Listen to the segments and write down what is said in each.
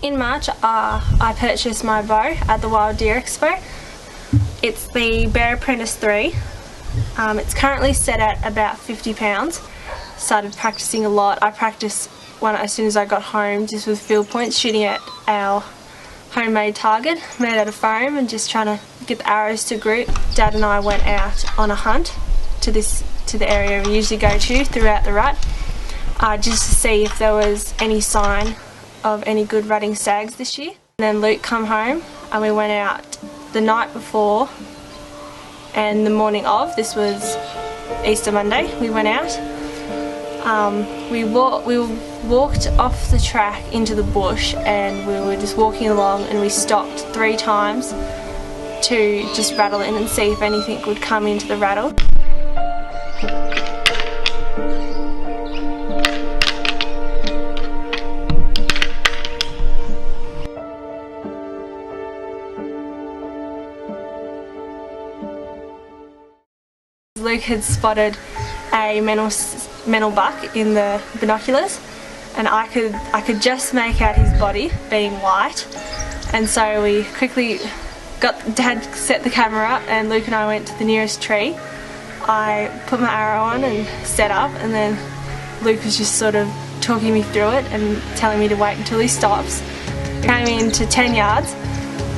In March, I purchased my bow at the Wild Deer Expo. It's the Bear Apprentice 3. It's currently set at about 50 pounds. Started practicing a lot. I practiced one as soon as I got home, just with field points, shooting at our homemade target made out of foam and just trying to get the arrows to group. Dad and I went out on a hunt to the area we usually go to throughout the rut, just to see if there was any sign of any good rutting stags this year. And then Luke come home and we went out the night before and the morning of. This was Easter Monday. We went out. We walked off the track into the bush and we were just walking along, and we stopped 3 times to just rattle in and see if anything would come into the rattle. Luke had spotted a mennel buck in the binoculars, and I could just make out his body being white, and so we quickly Dad set the camera up and Luke and I went to the nearest tree. I put my arrow on and set up, and then Luke was just sort of talking me through it and telling me to wait until he stops. Came into 10 yards,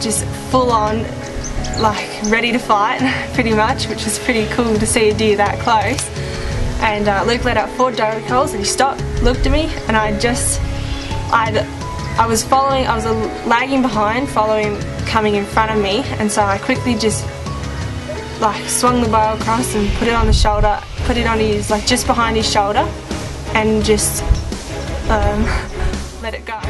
just full on, like ready to fight pretty much, which was pretty cool to see a deer that close. And Luke let out 4 doe calls and he stopped, looked at me, and I was lagging behind, coming in front of me, and so I quickly just like swung the bow across and put it on the shoulder, put it on his, like just behind his shoulder, and just let it go.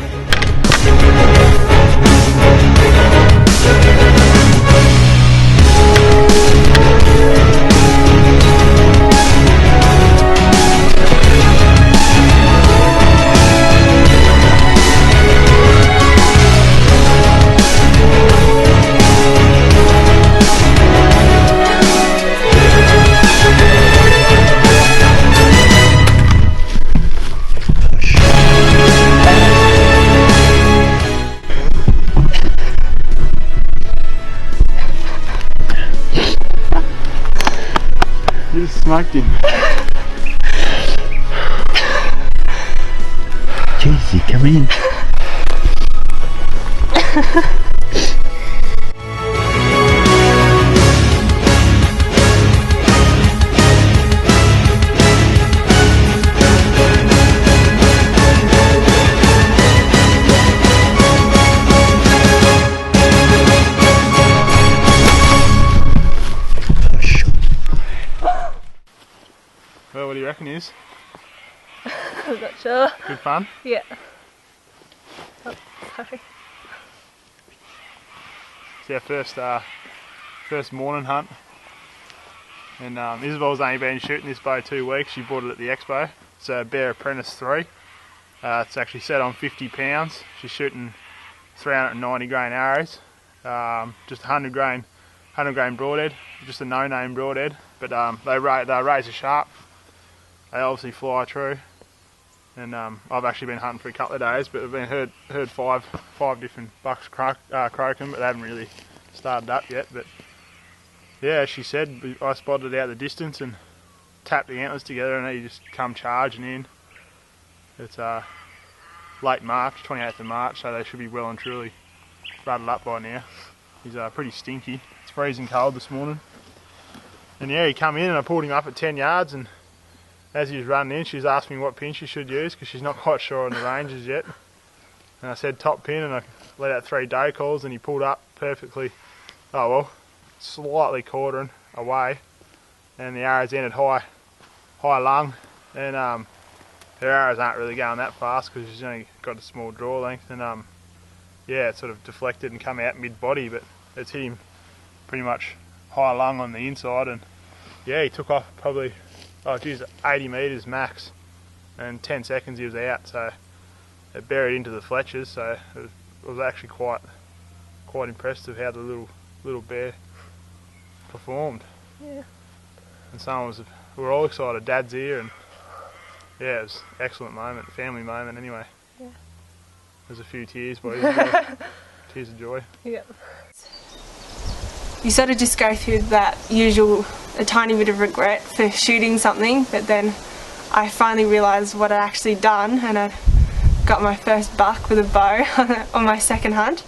You just smoked him. Jeezy, come in. Well, what do you reckon is? I'm not sure. Good fun? Yeah. Oh, sorry. It's our first morning hunt, and Isobels only been shooting this bow 2 weeks. She bought it at the expo. It's a Bear Apprentice 3. It's actually set on 50 pounds. She's shooting 390 grain arrows, just 100 grain broadhead, just a no-name broadhead, but they're razor sharp. They obviously fly true, and I've actually been hunting for a couple of days, but I've been heard five different bucks croaking, but they haven't really started up yet. But yeah, as she said, I spotted it out the distance and tapped the antlers together, and he just come charging in. It's late March, 28th of March, so they should be well and truly rutted up by now. He's pretty stinky. It's freezing cold this morning, and yeah, he come in and I pulled him up at 10 yards, and as he was running in, she's asked me what pin she should use because she's not quite sure on the ranges yet. And I said top pin, and I let out 3 doe calls, and he pulled up perfectly, slightly quartering away, and the arrows ended high lung, and her arrows aren't really going that fast because she's only got a small draw length, and yeah, it sort of deflected and come out mid-body, but it's hit him pretty much high lung on the inside, and yeah, he took off probably 80 metres max, and 10 seconds he was out, so it buried into the Fletchers, so it was actually quite impressed of how the little bear performed. Yeah. And we were all excited, Dad's here, and yeah, it was an excellent moment, family moment anyway. Yeah. There's a few tears, boys. Tears of joy. Yep. You sort of just go through that usual, a tiny bit of regret for shooting something, but then I finally realised what I'd actually done, and I got my first buck with a bow on my second hunt.